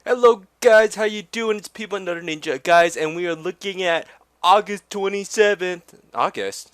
Hello guys, how you doing? It's Peabutnutterninja guys, and we are looking at August 27th,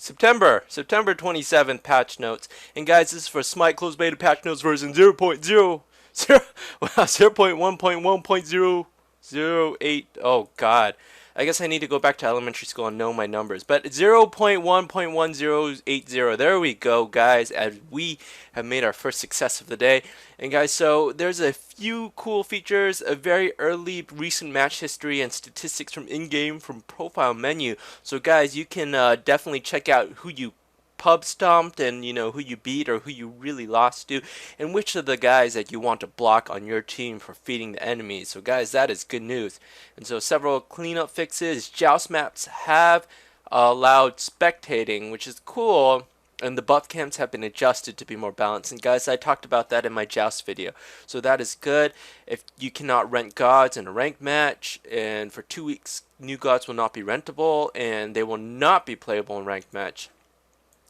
September 27th patch notes. And guys, this is for Smite closed beta patch notes version 0.0, 0.1.1.008. Oh god. I guess I need to go back to elementary school and know my numbers. But 0.1.1080. There we go, guys, as we have made our first success of the day. And guys, so there's a few cool features, a very early recent match history and statistics from in-game from profile menu. So guys, you can definitely check out who you pub stomped and who you beat or who you really lost to, and which of the guys that you want to block on your team for feeding the enemies. So guys, that is good news. And so several cleanup fixes. Joust maps have allowed spectating, which is cool, and the buff camps have been adjusted to be more balanced. And guys, I talked about that in my joust video, so that is good. If you cannot rent gods in a ranked match, and for 2 weeks new gods will not be rentable and they will not be playable in ranked match.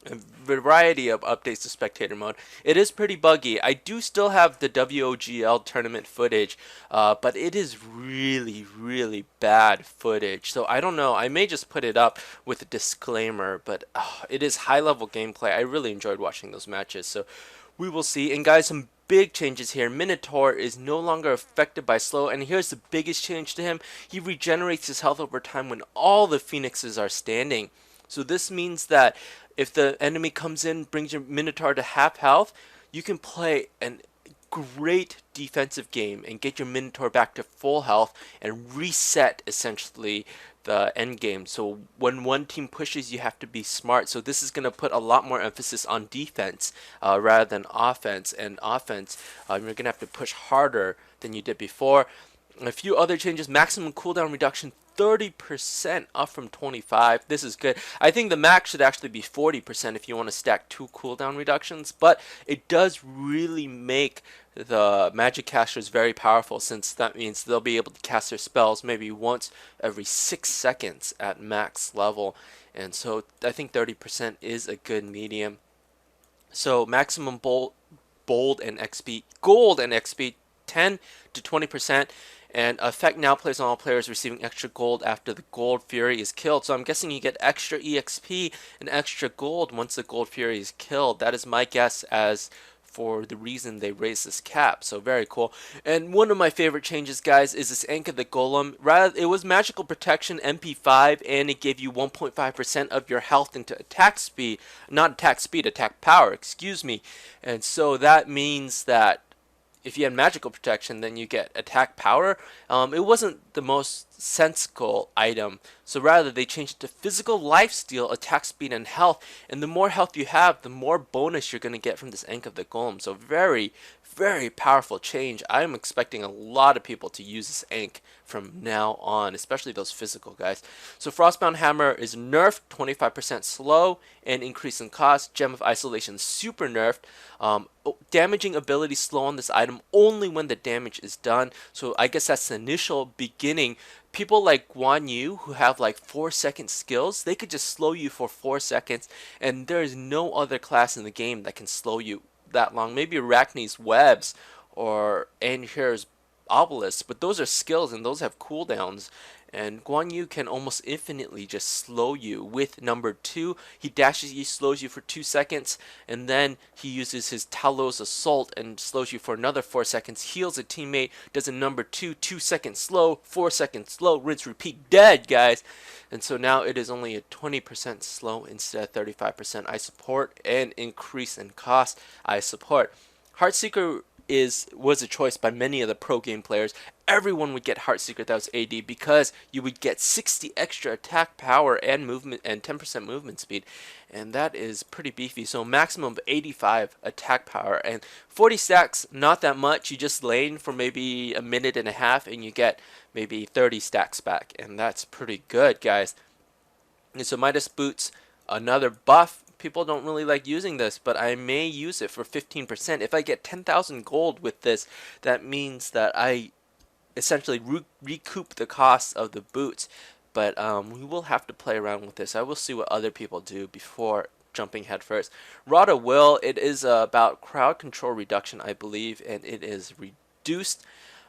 A variety of updates to spectator mode. It is pretty buggy. I do still have the WOGL tournament footage, but it is really bad footage. So I don't know. I may just put it up with a disclaimer, but it is high level gameplay. I really enjoyed watching those matches. So we will see. And guys, some big changes here. Minotaur is no longer affected by slow, and here's the biggest change to him. He regenerates his health over time when all the phoenixes are standing. So this means that if the enemy comes in, brings your Minotaur to half health, you can play a great defensive game and get your Minotaur back to full health and reset essentially the end game. So when one team pushes, you have to be smart. So this is going to put a lot more emphasis on defense rather than offense. And offense, you're going to have to push harder than you did before. A few other changes: maximum cooldown reduction 30% up from 25. This is good. I think the max should actually be 40% if you want to stack 2 cooldown reductions, but it does really make the magic casters very powerful, since that means they'll be able to cast their spells maybe once every 6 seconds at max level. And so I think 30% is a good medium. So maximum gold and XP 10 to 20%. And effect now plays on all players receiving extra gold after the gold fury is killed. So I'm guessing you get extra EXP and extra gold once the gold fury is killed. That is my guess as for the reason they raised this cap. So very cool. And one of my favorite changes, guys, is this Ank of the Golem. It was magical protection MP5, and it gave you 1.5% of your health into attack speed, not attack speed, attack power, excuse me. And so that means that if you had magical protection, then you get attack power. It wasn't the most sensible item, so rather they changed it to physical lifesteal, attack speed, and health. And the more health you have, the more bonus you're going to get from this Ank of the Golem. So very powerful change. I'm expecting a lot of people to use this Ank from now on, especially those physical guys. So Frostbound Hammer is nerfed, 25% slow and increase in cost. Gem of Isolation super nerfed. Damaging ability slow on this item only when the damage is done. So I guess that's the initial beginning. People like Guan Yu, who have like 4-second skills, they could just slow you for 4 seconds, and there is no other class in the game that can slow you that long. Maybe Arachne's webs or Anhir's obelisk, but those are skills and those have cooldowns. And Guan Yu can almost infinitely just slow you with number 2. He dashes you, slows you for 2 seconds, and then he uses his Talos Assault and slows you for another 4 seconds, heals a teammate, does a number 2, 2 seconds slow, 4 seconds slow, rinse, repeat, dead, guys. And so now it is only a 20% slow instead of 35%. I support, and increase in cost, I support. Heartseeker was a choice by many of the pro game players. Everyone would get Heartseeker that was AD because you would get 60 extra attack power and movement and 10% movement speed, and that is pretty beefy. So maximum of 85 attack power and 40 stacks, not that much. You just lane for maybe a minute and a half and you get maybe 30 stacks back, and that's pretty good, guys. And so Midas Boots, another buff. People don't really like using this, but I may use it for 15%. If I get 10,000 gold with this, that means that I essentially recoup the cost of the boots. But we will have to play around with this. I will see what other people do before jumping headfirst. Rada Will, it is about crowd control reduction, I believe, and it is reduced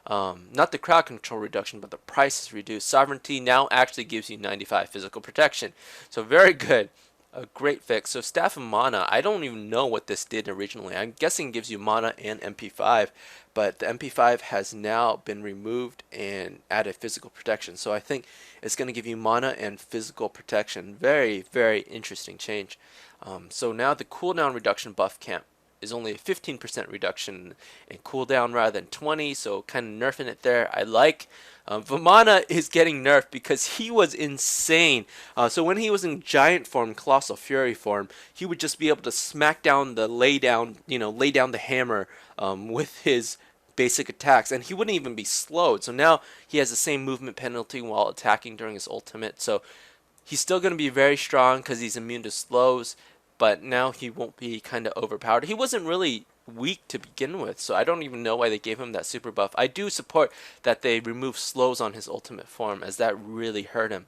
not the crowd control reduction, but the price is reduced. Sovereignty now actually gives you 95 physical protection. So very good. A great fix. So Staff of Mana, I don't even know what this did originally. I'm guessing it gives you Mana and MP5, but the MP5 has now been removed and added physical protection. So I think it's going to give you Mana and physical protection. Very, very interesting change. So now the cooldown reduction buff camp is only a 15% reduction in cooldown rather than 20, so kind of nerfing it there. I like. Vamana is getting nerfed because he was insane. So when he was in giant form, colossal fury form, he would just be able to smack down the lay down the hammer with his basic attacks, and he wouldn't even be slowed. So now he has the same movement penalty while attacking during his ultimate. So he's still going to be very strong because he's immune to slows, but now he won't be kind of overpowered. He wasn't really weak to begin with, so I don't even know why they gave him that super buff. I do support that they remove slows on his ultimate form, as that really hurt him.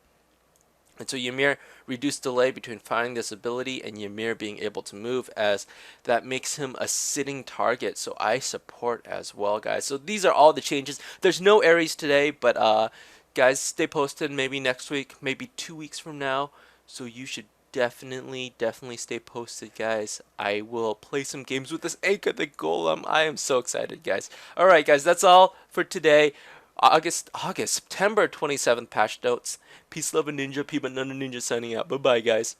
And so Ymir reduced delay between firing this ability and Ymir being able to move, as that makes him a sitting target. So I support as well, guys. So these are all the changes. There's no Ares today, but guys, stay posted. Maybe next week, maybe 2 weeks from now. So you should definitely stay posted, guys. I will play some games with this Anchor the Golem. I am so excited, guys. All right, guys, that's all for today. September 27th patch notes. Peace, love, and ninja. Peabutnutterninja signing out. Bye-bye, guys.